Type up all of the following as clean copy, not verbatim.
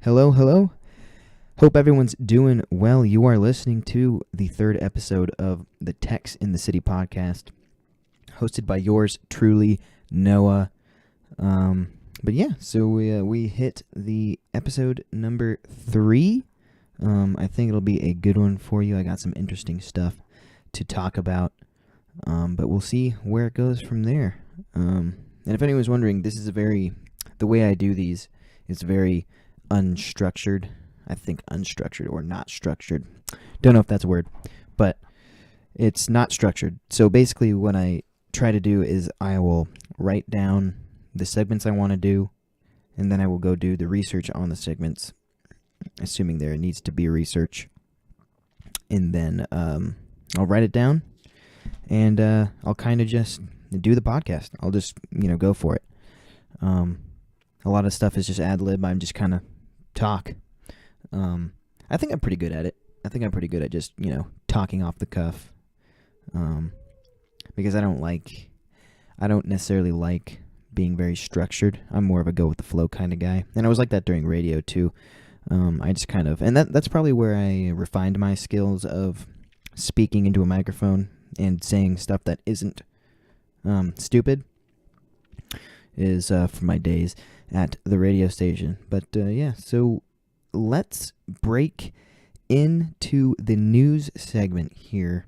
Hello, hello. Hope everyone's doing well. You are listening to the third episode of the Techs in the City podcast, hosted by yours truly, Noah. But yeah, so we hit the episode number 3. I think it'll be a good one for you. I got some interesting stuff to talk about, but we'll see where it goes from there. And if anyone's wondering, the way I do these is very unstructured. I think unstructured or not structured. Don't know if that's a word, but it's not structured. So basically what I try to do is I will write down the segments I want to do, and then I will go do the research on the segments, assuming there needs to be research. And then I'll write it down, and I'll kind of just do the podcast. I'll just, go for it. A lot of stuff is just ad-lib. I'm just kind of talk. I think I'm pretty good at it. I think I'm pretty good at just, talking off the cuff. Because I don't necessarily like being very structured. I'm more of a go with the flow kind of guy. And I was like that during radio too. I just kind of, and that's probably where I refined my skills of speaking into a microphone and saying stuff that isn't stupid, is from my days at the radio station. But yeah, so let's break into the news segment here.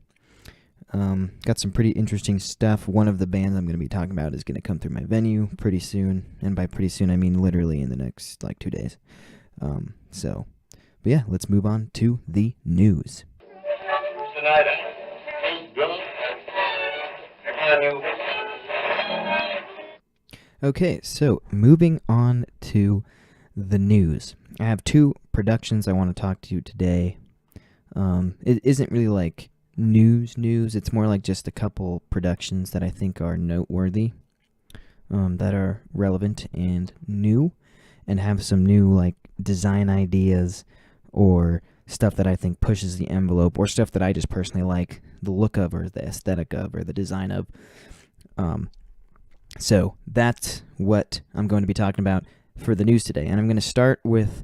Got some pretty interesting stuff. One of the bands I'm going to be talking about is going to come through my venue pretty soon. And by pretty soon, I mean literally in the next 2 days. But yeah, let's move on to the news. Okay, so moving on to the news. I have 2 productions I want to talk to you today. It isn't really like news. It's more like just a couple productions that I think are noteworthy, that are relevant and new, and have some new like design ideas or stuff that I think pushes the envelope, or stuff that I just personally like the look of, or the aesthetic of, or the design of. So that's what I'm going to be talking about for the news today. And I'm going to start with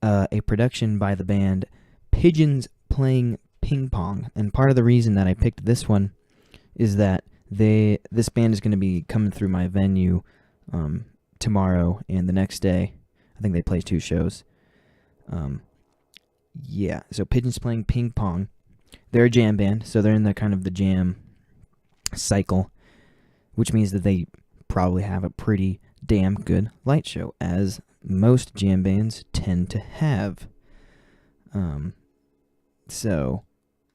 a production by the band Pigeons Playing Ping Pong. And part of the reason that I picked this one is that this band is going to be coming through my venue tomorrow and the next day. I think they play 2 shows. Yeah, so Pigeons Playing Ping Pong. They're a jam band, so they're in the kind of the jam cycle, which means that they probably have a pretty damn good light show, as most jam bands tend to have. So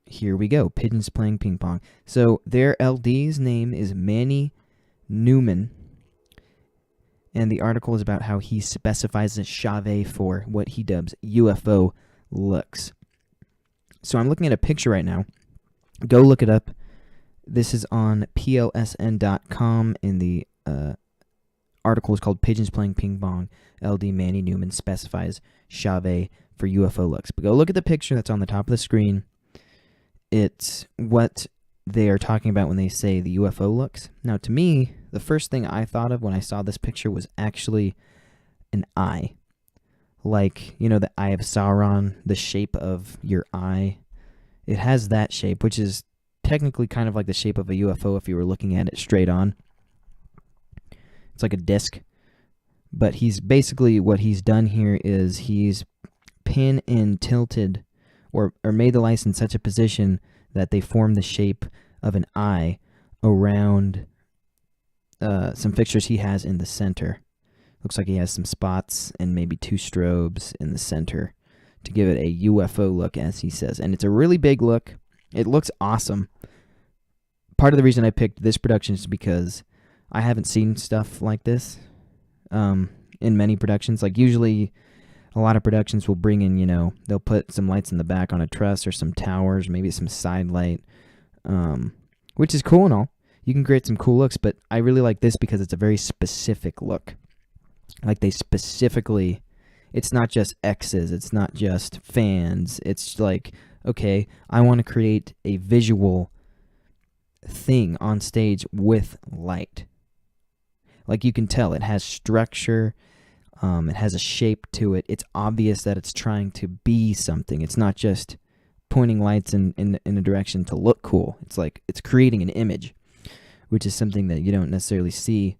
here we go. Pigeons Playing Ping Pong. So their LD's name is Manny Newman, and the article is about how he specifies a Chave for what he dubs UFO looks. So I'm looking at a picture right now. Go look it up. This is on plsn.com, and the article is called Pigeons Playing Ping Pong. LD Manny Newman specifies Chave for UFO looks. But go look at the picture that's on the top of the screen. It's what they are talking about when they say the UFO looks. Now, to me, the first thing I thought of when I saw this picture was actually an eye. Like, the Eye of Sauron, the shape of your eye. It has that shape, which is technically kind of like the shape of a UFO if you were looking at it straight on. It's like a disc. But what he's done here is he's pin and tilted or made the lights in such a position that they form the shape of an eye around some fixtures he has in the center. Looks like he has some spots and maybe 2 strobes in the center to give it a UFO look, as he says. And it's a really big look. It looks awesome. Part of the reason I picked this production is because I haven't seen stuff like this in many productions. Like, usually a lot of productions will bring in, they'll put some lights in the back on a truss, or some towers, maybe some side light, which is cool and all. You can create some cool looks, but I really like this because it's a very specific look. Like, they specifically, it's not just X's, it's not just fans, it's like, okay, I want to create a visual thing on stage with light. Like, you can tell it has structure, It has a shape to it. It's obvious that it's trying to be something. It's not just pointing lights in a direction to look cool. It's like it's creating an image, which is something that you don't necessarily see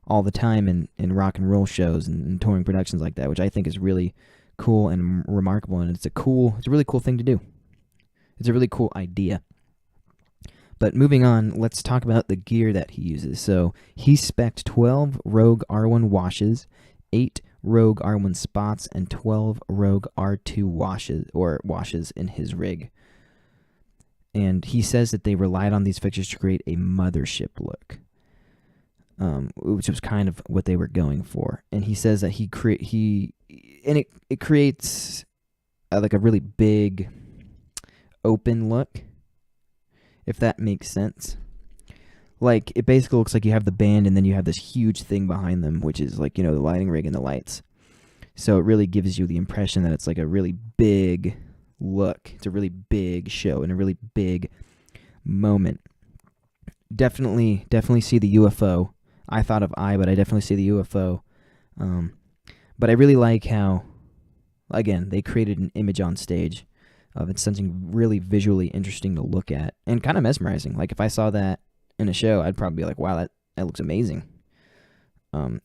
all the time in rock and roll shows and touring productions like that, which I think is really cool and remarkable, and it's a really cool thing to do. It's a really cool idea. But moving on, let's talk about the gear that he uses. So he spec'd 12 Rogue R1 washes, 8 Rogue R1 spots, and 12 Rogue R2 washes in his rig. And he says that they relied on these fixtures to create a mothership look, which was kind of what they were going for. And he says that it creates like a really big open look, if that makes sense. Like, it basically looks like you have the band and then you have this huge thing behind them, which is like, the lighting rig and the lights. So it really gives you the impression that it's like a really big look. It's a really big show and a really big moment. Definitely see the UFO. I thought of but I definitely see the UFO. But I really like how, again, they created an image on stage of it's something really visually interesting to look at and kind of mesmerizing. Like, if I saw that in a show, I'd probably be like, wow, that looks amazing.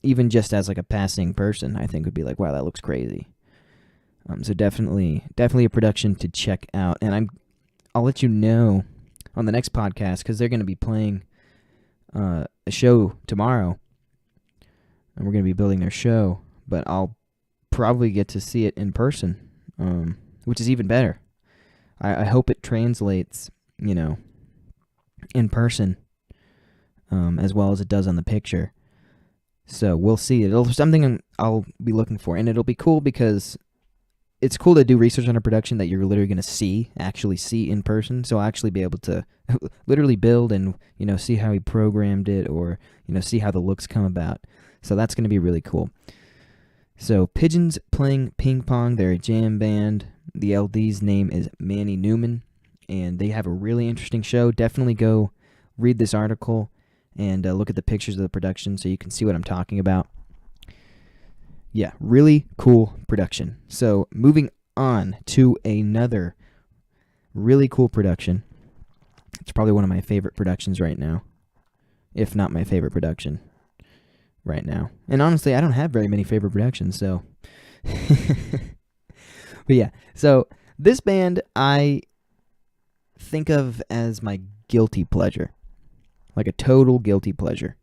Even just as like a passing person, I think would be like, wow, that looks crazy. So definitely a production to check out. And I'll let you know on the next podcast, because they're going to be playing a show tomorrow, and we're going to be building their show, but I'll probably get to see it in person, which is even better. I hope it translates, in person, as well as it does on the picture. So we'll see. It'll something I'll be looking for, and it'll be cool because it's cool to do research on a production that you're literally going to actually see in person. So I'll actually be able to literally build and, see how he programmed it, or, see how the looks come about. So that's going to be really cool. So Pigeons Playing Ping Pong, they're a jam band. The LD's name is Manny Newman, and they have a really interesting show. Definitely go read this article and look at the pictures of the production so you can see what I'm talking about. Yeah, really cool production. So moving on to another really cool production. It's probably one of my favorite productions right now, if not my favorite production right now. And honestly, I don't have very many favorite productions, so... But yeah, so this band I think of as my guilty pleasure. Like a total guilty pleasure.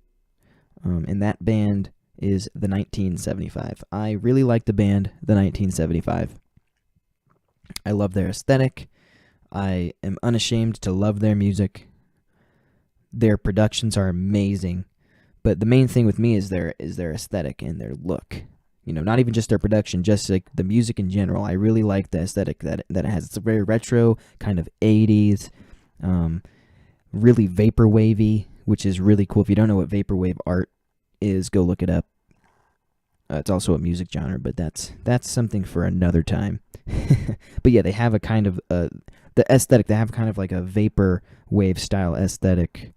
And that band is the 1975. I really like the band, the 1975. I love their aesthetic. I am unashamed to love their music. Their productions are amazing. But the main thing with me is their aesthetic and their look. Not even just their production, just like the music in general. I really like the aesthetic that it has. It's a very retro, kind of 80s, really vaporwavy, which is really cool. If you don't know what vaporwave art is, go look it up. It's also a music genre, but that's something for another time. But yeah, they have a kind of the aesthetic. They have kind of like a vaporwave style aesthetic,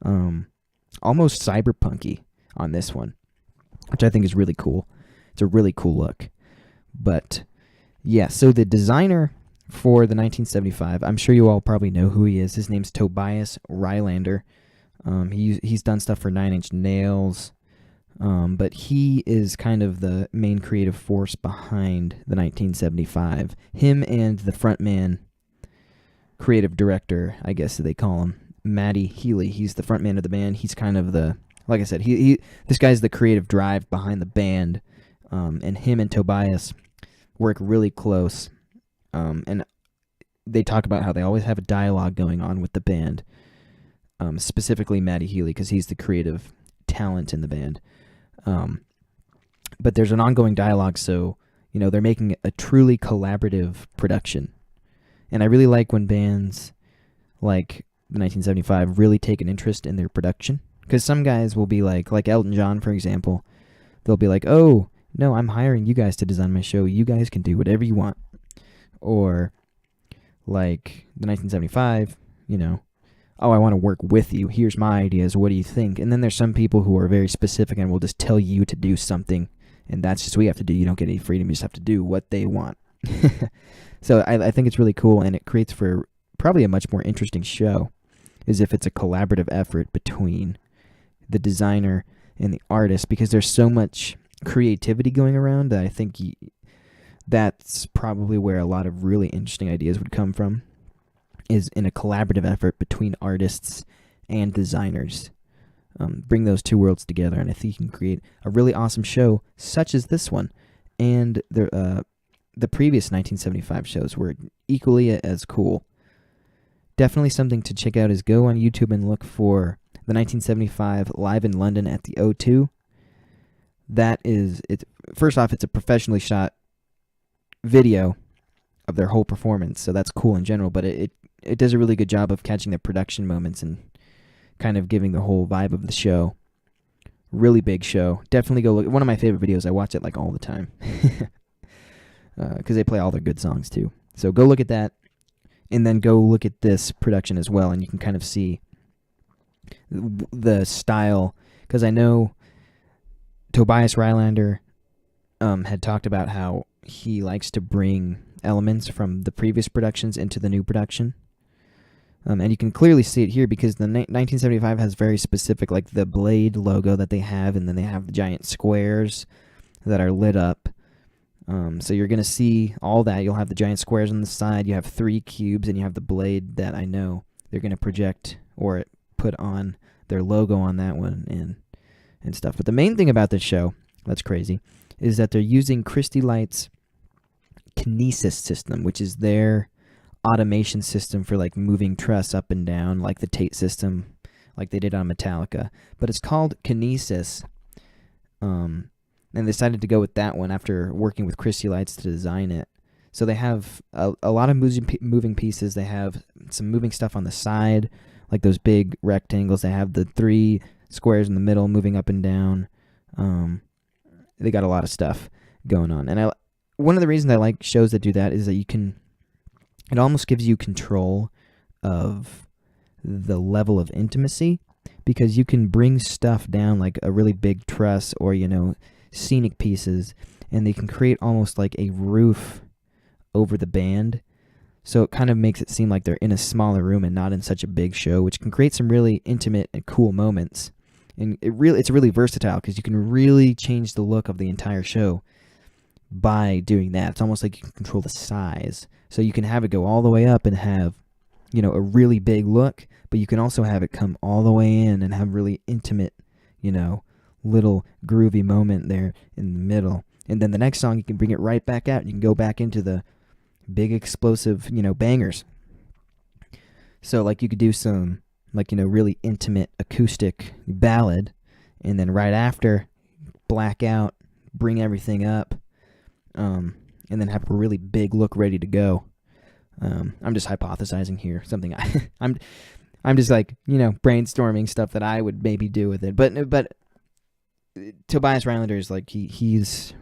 almost cyberpunky on this one, which I think is really cool. It's a really cool look. But yeah, so the designer for the 1975, I'm sure you all probably know who he is. His name's Tobias Rylander. He's done stuff for Nine Inch Nails, but he is kind of the main creative force behind the 1975. Him and the frontman, creative director, I guess they call him, Matty Healy. He's the frontman of the band. He's kind of like I said, this guy's the creative drive behind the band. And him and Tobias work really close, and they talk about how they always have a dialogue going on with the band, specifically Matty Healy, because he's the creative talent in the band. But there's an ongoing dialogue, so, they're making a truly collaborative production. And I really like when bands like the 1975 really take an interest in their production, because some guys will be like Elton John, for example, they'll be like, oh, no, I'm hiring you guys to design my show. You guys can do whatever you want. Or like the 1975, oh, I want to work with you. Here's my ideas. What do you think? And then there's some people who are very specific and will just tell you to do something and that's just what you have to do. You don't get any freedom. You just have to do what they want. So I think it's really cool, and it creates for probably a much more interesting show, as if it's a collaborative effort between the designer and the artist, because there's so much creativity going around that I think that's probably where a lot of really interesting ideas would come from, is in a collaborative effort between artists and designers. Bring those two worlds together, and I think you can create a really awesome show such as this one. And the previous 1975 shows were equally as cool. Definitely something to check out is go on YouTube and look for the 1975 Live in London at the O2. That is, first off, it's a professionally shot video of their whole performance, so that's cool in general, but it does a really good job of catching the production moments and kind of giving the whole vibe of the show. Really big show. Definitely go look. One of my favorite videos. I watch it like all the time. Because they play all their good songs too. So go look at that, and then go look at this production as well, and you can kind of see the style. Because I know Tobias Rylander had talked about how he likes to bring elements from the previous productions into the new production. And you can clearly see it here because the 1975 has very specific, like the Blade logo that they have, and then they have the giant squares that are lit up. So you're going to see all that. You'll have the giant squares on the side. You have 3 cubes, and you have the Blade that I know they're going to project or put on their logo on that one and stuff. But the main thing about this show that's crazy is that they're using Christy Light's Kinesis system, which is their automation system for like moving truss up and down, like the Tate system, like they did on Metallica. But it's called Kinesis. And they decided to go with that one after working with Christy Lights to design it. So they have a lot of moving pieces. They have some moving stuff on the side, like those big rectangles. They have the 3 squares in the middle moving up and down. They got a lot of stuff going on. And one of the reasons I like shows that do that is that it almost gives you control of the level of intimacy, because you can bring stuff down like a really big truss or, scenic pieces, and they can create almost like a roof over the band. So it kind of makes it seem like they're in a smaller room and not in such a big show, which can create some really intimate and cool moments. And it's really versatile because you can really change the look of the entire show by doing that. It's almost like you can control the size. So you can have it go all the way up and have, a really big look, but you can also have it come all the way in and have really intimate, little groovy moment there in the middle. And then the next song, you can bring it right back out. You can go back into the big explosive, bangers. So like you could do some really intimate acoustic ballad, and then right after black out, bring everything up, and then have a really big look ready to go. I'm just hypothesizing here, something I'm just like, brainstorming stuff that I would maybe do with it. But Tobias Rylander is like, he's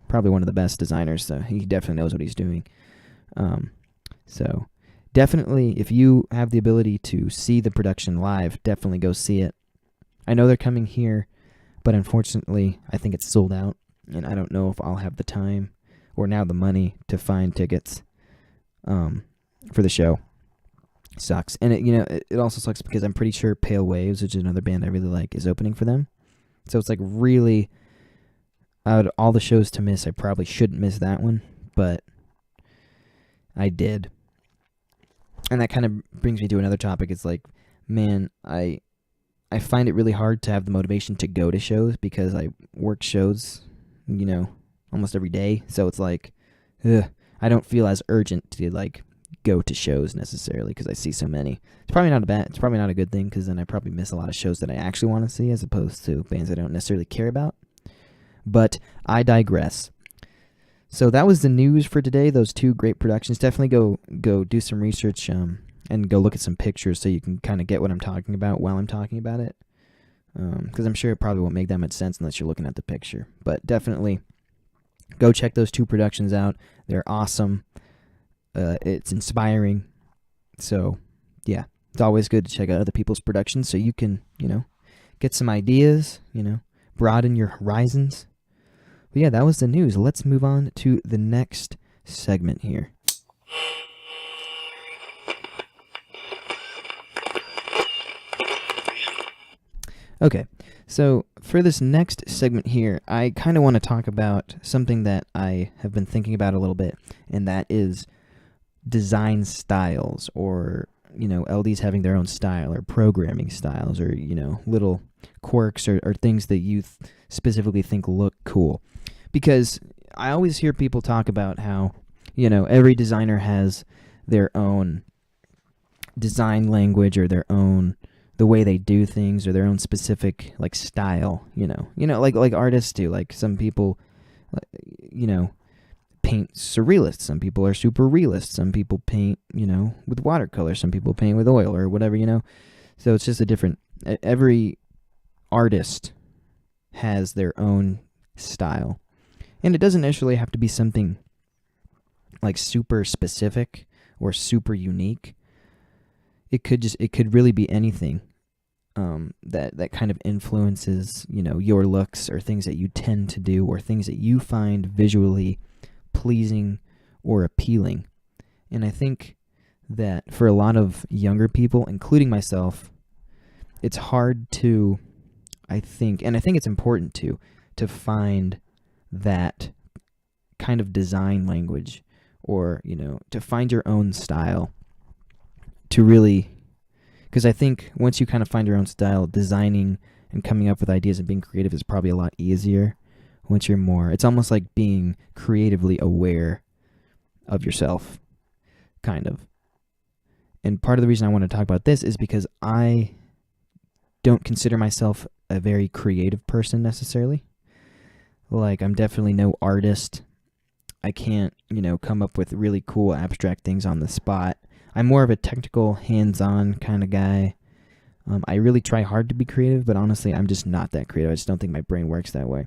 probably one of the best designers, so he definitely knows what he's doing. So definitely, if you have the ability to see the production live, definitely go see it. I know they're coming here, but unfortunately, I think it's sold out, and I don't know if I'll have the time or now the money to find tickets for the show. Sucks. And it also sucks because I'm pretty sure Pale Waves, which is another band I really like, is opening for them. So it's like really, out of all the shows to miss, I probably shouldn't miss that one, but I did. And that kind of brings me to another topic. It's like, man, I find it really hard to have the motivation to go to shows because I work shows, almost every day. So it's like, I don't feel as urgent to like go to shows necessarily because I see so many. It's probably not a good thing, because then I probably miss a lot of shows that I actually want to see as opposed to bands I don't necessarily care about. But I digress. So that was the news for today. Those 2 great productions. Definitely go do some research and go look at some pictures so you can kind of get what I'm talking about while I'm talking about it. Because I'm sure it probably won't make that much sense unless you're looking at the picture. But definitely go check those 2 productions out. They're awesome. It's inspiring. So, yeah, it's always good to check out other people's productions so you can, get some ideas, broaden your horizons. But yeah, that was the news. Let's move on to the next segment here. Okay, so for this next segment here, I kind of want to talk about something that I have been thinking about a little bit, and that is design styles, or, LDs having their own style, or programming styles, or, little quirks or things that you specifically think look cool. Because I always hear people talk about how, every designer has their own design language, or the way they do things, or their own specific style, like artists do. Like some people, paint surrealist. Some people are super realist. Some people paint, with watercolor. Some people paint with oil or whatever, So it's just every artist has their own style. And it doesn't necessarily have to be something super specific or super unique. It could really be anything that kind of influences, your looks, or things that you tend to do, or things that you find visually pleasing or appealing. And I think that for a lot of younger people, including myself, it's hard to, I think it's important to find that kind of design language, or, to find your own style, to really, because I think once you kind of find your own style, designing and coming up with ideas and being creative is probably a lot easier once you're more, it's almost like being creatively aware of yourself, kind of. And part of the reason I want to talk about this is because I don't consider myself a very creative person necessarily. I'm definitely no artist. I can't, come up with really cool abstract things on the spot. I'm more of a technical, hands-on kind of guy. I really try hard to be creative, but honestly, I'm just not that creative. I just don't think my brain works that way.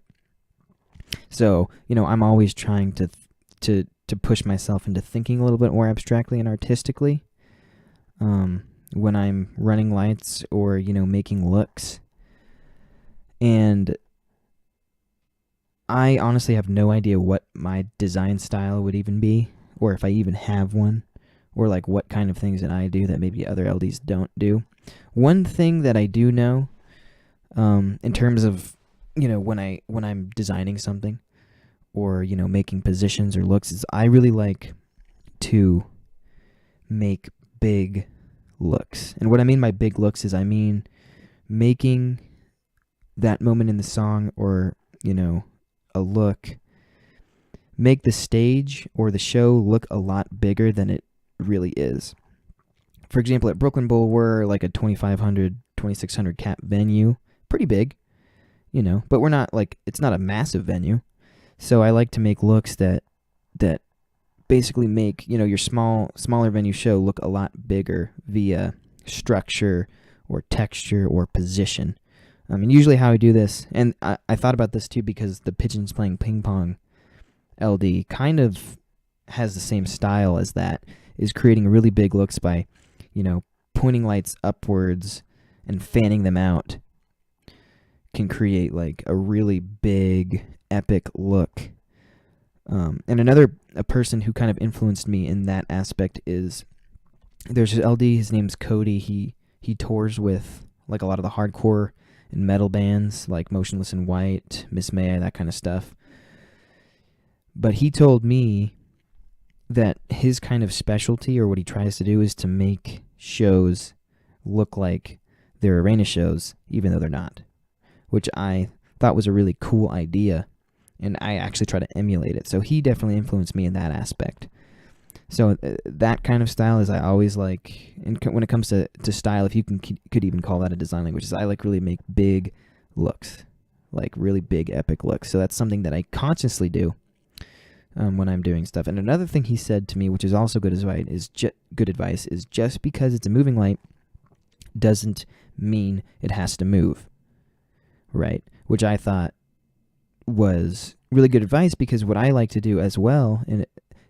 So, I'm always trying to push myself into thinking a little bit more abstractly and artistically when I'm running lights, or, making looks. And I honestly have no idea what my design style would even be, or if I even have one, or what kind of things that I do that maybe other LDs don't do. One thing that I do know, in terms of, when I'm designing something, or, making positions or looks, is I really like to make big looks. And what I mean by big looks is I mean making that moment in the song, or, a look, make the stage or the show look a lot bigger than it really is. For example, at Brooklyn Bowl, we're a 2,500, 2,600 cap venue, pretty big, but we're not it's not a massive venue. So I like to make looks that basically make, your smaller venue show look a lot bigger via structure or texture or position. And usually how I do this, and I thought about this too because the Pigeons Playing Ping Pong LD kind of has the same style as that, is creating really big looks by, pointing lights upwards and fanning them out can create a really big, epic look. And a person who kind of influenced me in that aspect is, there's an LD, his name's Cody. He tours with a lot of the hardcore and metal bands like Motionless in White, Miss May, that kind of stuff. But he told me that his kind of specialty, or what he tries to do, is to make shows look like they're arena shows, even though they're not, which I thought was a really cool idea, and I actually try to emulate it. So he definitely influenced me in that aspect. So that kind of style is I always like, and when it comes to style, if you could even call that a design language, is I really make big looks, really big, epic looks. So that's something that I consciously do when I'm doing stuff. And another thing he said to me, which is also good advice, is just because it's a moving light doesn't mean it has to move, right? Which I thought was really good advice, because what I like to do as well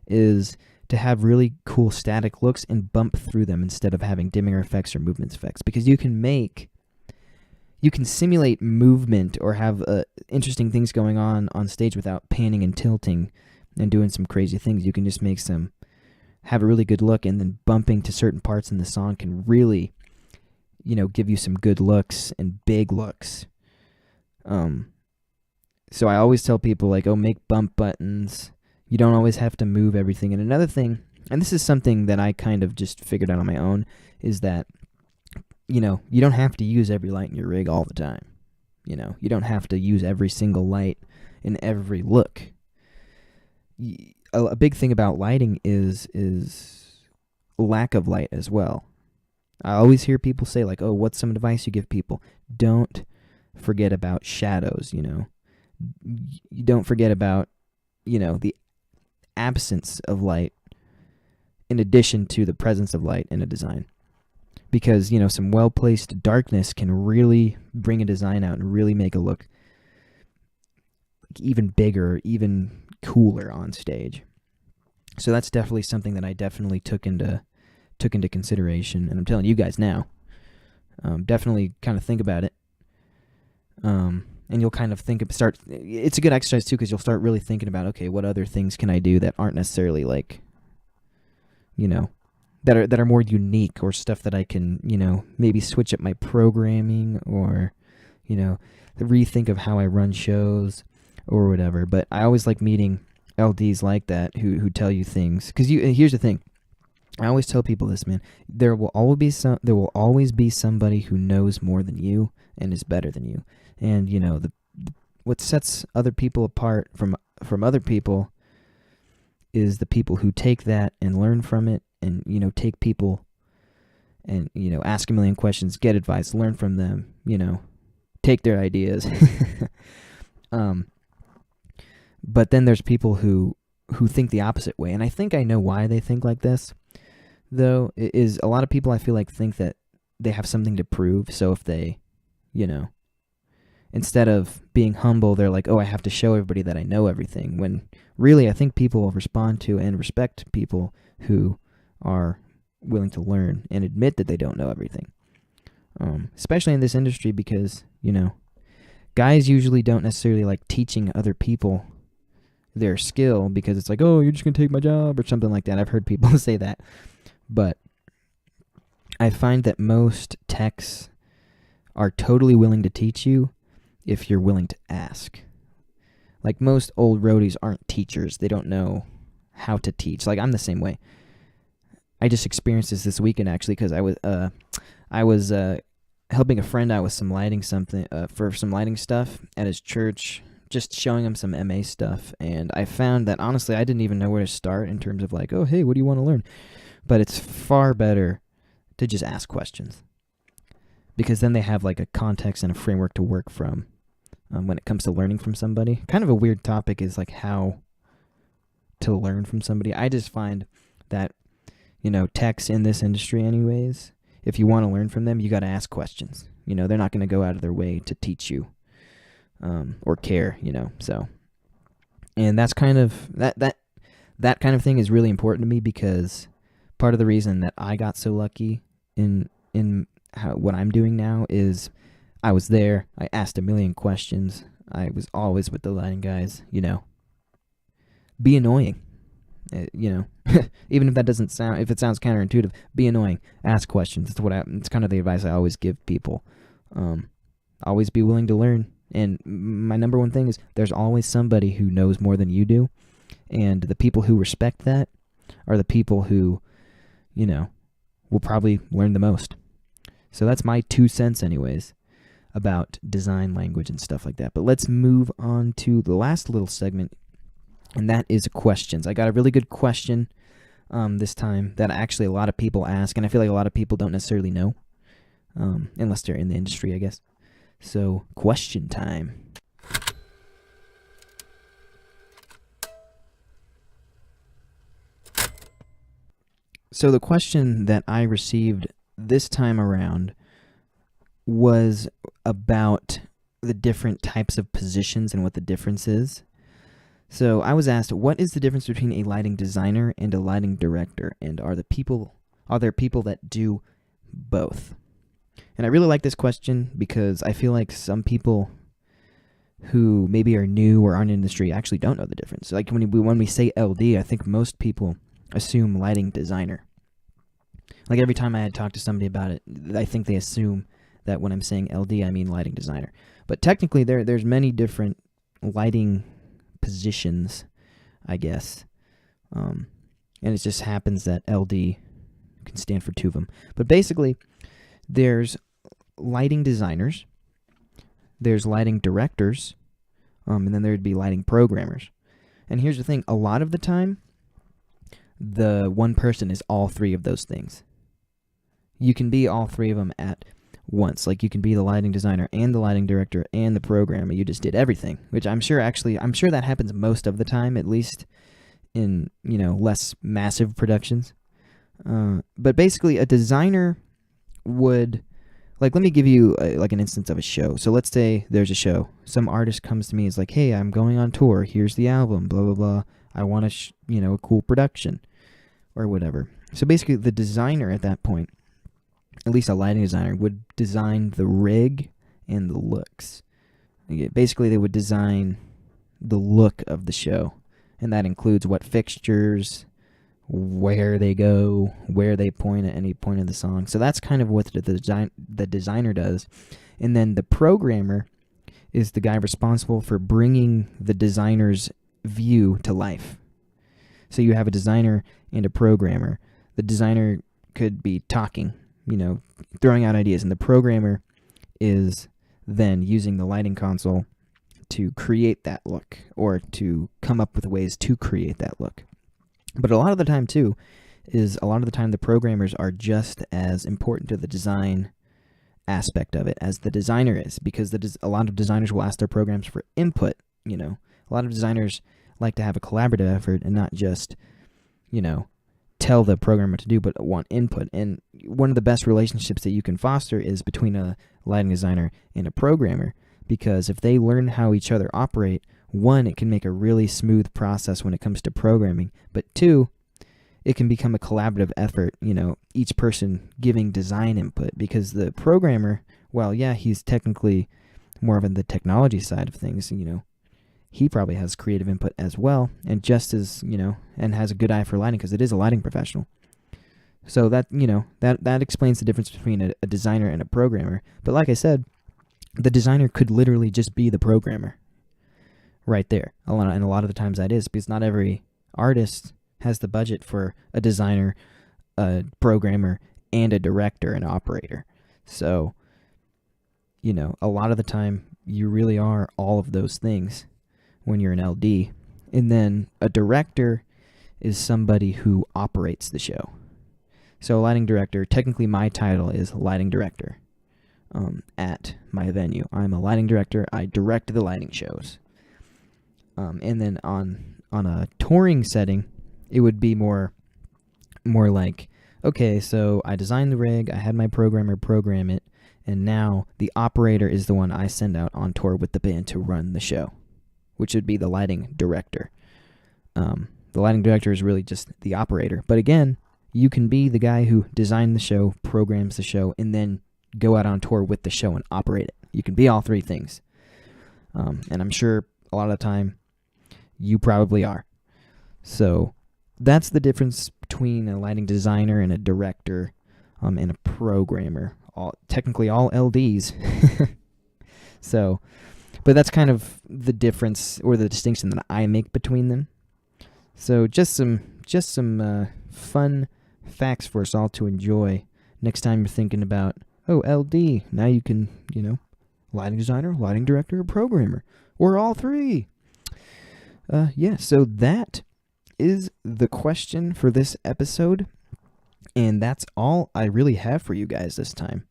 is to have really cool static looks and bump through them instead of having dimming effects or movement effects, because you can make you can simulate movement or have interesting things going on stage without panning and tilting and doing some crazy things. You can just have a really good look, and then bumping to certain parts in the song can really, give you some good looks and big looks. So I always tell people, like, make bump buttons. You don't always have to move everything. And another thing, and this is something that I kind of just figured out on my own, is that, you don't have to use every light in your rig all the time. You don't have to use every single light in every look. A big thing about lighting is lack of light as well. I always hear people say, like, what's some advice you give people? Don't forget about shadows, You don't forget about, the absence of light in addition to the presence of light in a design. Because, some well-placed darkness can really bring a design out and really make it look even bigger, even cooler on stage. So that's definitely something that I definitely took into consideration, and I'm telling you guys now. Definitely kind of think about it. And you'll kind of it's a good exercise too, because you'll start really thinking about, okay, what other things can I do that aren't necessarily like, that are more unique, or stuff that I can, maybe switch up my programming, or, rethink of how I run shows or whatever. But I always like meeting LDs like that who tell you things, because here's the thing. I always tell people this, man. There will always be somebody who knows more than you and is better than you. And what sets other people apart from other people is the people who take that and learn from it, and take people and ask a million questions, get advice, learn from them, take their ideas. But then there's people who think the opposite way, and I think I know why they think like this. Though, is a lot of people, I feel like, think that they have something to prove. So if they, instead of being humble, they're like, I have to show everybody that I know everything. When really, I think people respond to and respect people who are willing to learn and admit that they don't know everything. Especially in this industry, because, guys usually don't necessarily like teaching other people their skill, because it's like, you're just going to take my job or something like that. I've heard people say that. But I find that most techs are totally willing to teach you if you're willing to ask. Like, most old roadies aren't teachers. They don't know how to teach. Like, I'm the same way. I just experienced this weekend, actually, because I was helping a friend out with some lighting for some lighting stuff at his church, just showing him some MA stuff. And I found that, honestly, I didn't even know where to start in terms of like, hey, what do you want to learn? But it's far better to just ask questions, because then they have like a context and a framework to work from when it comes to learning from somebody. Kind of a weird topic is like how to learn from somebody. I just find that, techs in this industry anyways, if you want to learn from them, you got to ask questions. They're not going to go out of their way to teach you or care, so. And that's kind of, that kind of thing is really important to me, because part of the reason that I got so lucky in what I'm doing now is I was there. I asked a million questions. I was always with the lighting guys. Be annoying. Even if that doesn't sound, if it sounds counterintuitive, be annoying. Ask questions. It's kind of the advice I always give people. Always be willing to learn. And my number one thing is there's always somebody who knows more than you do, and the people who respect that are the people who, will probably learn the most. So that's my 2 cents anyways about design language and stuff like that. But let's move on to the last little segment, and that is questions. I got a really good question this time that actually a lot of people ask, and I feel like a lot of people don't necessarily know, unless they're in the industry, I guess. So, question time. So the question that I received this time around was about the different types of positions and what the difference is. So I was asked, what is the difference between a lighting designer and a lighting director? And are there people that do both? And I really like this question because I feel like some people who maybe are new or aren't in the industry actually don't know the difference. Like when we say LD, I think most people assume lighting designer. Like every time I had talked to somebody about it, I think they assume that when I'm saying LD, I mean lighting designer. But technically, there's many different lighting positions, I guess. And it just happens that LD can stand for two of them. But basically, there's lighting designers, there's lighting directors, and then there'd be lighting programmers. And here's the thing, a lot of the time, the one person is all three of those things. You can be all three of them at once. Like you can be the lighting designer and the lighting director and the programmer. You just did everything, which I'm sure that happens most of the time, at least in, less massive productions. But basically a designer would, like, let me give you an instance of a show. So let's say there's a show. Some artist comes to me and is like, hey, I'm going on tour. Here's the album, blah, blah, blah. I want a cool production or whatever. So basically the designer at that point, at least a lighting designer, would design the rig and the looks. Basically they would design the look of the show. And that includes what fixtures, where they go, where they point at any point of the song. So that's kind of what the designer does. And then the programmer is the guy responsible for bringing the designer's view to life. So you have a designer and a programmer. The designer could be talking, throwing out ideas, and the programmer is then using the lighting console to create that look or to come up with ways to create that look. But a lot of the time, too, the programmers are just as important to the design aspect of it as the designer is, because a lot of designers will ask their programs for input. A lot of designers like to have a collaborative effort and not just, tell the programmer to do, but want input. And one of the best relationships that you can foster is between a lighting designer and a programmer, because if they learn how each other operate, one, it can make a really smooth process when it comes to programming, but two, it can become a collaborative effort, each person giving design input, because the programmer, well, yeah, he's technically more of on the technology side of things, he probably has creative input as well, and just as, and has a good eye for lighting, because it is a lighting professional. So that, that explains the difference between a designer and a programmer. But like I said, the designer could literally just be the programmer right there. And a lot of the times that is, because not every artist has the budget for a designer, a programmer, and a director and operator. So, a lot of the time you really are all of those things when you're an LD. And then a director is somebody who operates the show. So a lighting director, technically my title is lighting director at my venue. I'm a lighting director. I direct the lighting shows. And then on a touring setting, it would be more like, okay, so I designed the rig, I had my programmer program it, and now the operator is the one I send out on tour with the band to run the show, which would be the lighting director. The lighting director is really just the operator. But again, you can be the guy who designed the show, programs the show, and then go out on tour with the show and operate it. You can be all three things. And I'm sure a lot of the time you probably are. So that's the difference between a lighting designer and a director and a programmer. Technically all LDs. So, but that's kind of the difference or the distinction that I make between them. So just some fun facts for us all to enjoy next time you're thinking about, oh, LD. Now you can, lighting designer, lighting director, or programmer, or all three. So that is the question for this episode, and that's all I really have for you guys this time.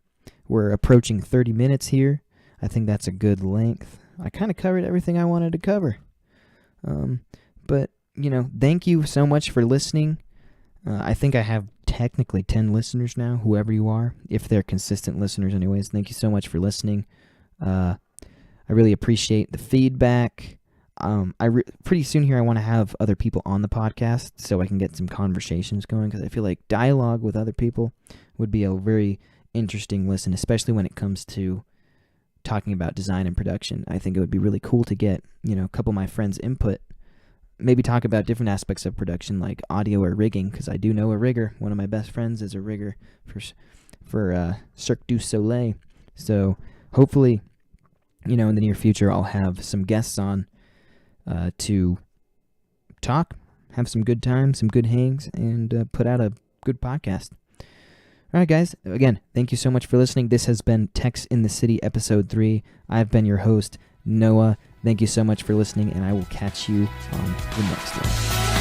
We're approaching 30 minutes here. I think that's a good length. I kind of covered everything I wanted to cover. But, thank you so much for listening. I think I have technically 10 listeners now, whoever you are, if they're consistent listeners anyways. Thank you so much for listening. I really appreciate the feedback. Pretty soon here I want to have other people on the podcast so I can get some conversations going, because I feel like dialogue with other people would be a very interesting listen, especially when it comes to talking about design and production. I think it would be really cool to get, a couple of my friends' input. Maybe talk about different aspects of production like audio or rigging, because I do know a rigger. One of my best friends is a rigger for Cirque du Soleil. So hopefully, in the near future, I'll have some guests on to talk, have some good times, some good hangs, and put out a good podcast. All right, guys. Again, thank you so much for listening. This has been Techs in the City, Episode 3. I've been your host, Noah. Thank you so much for listening, and I will catch you on the next one.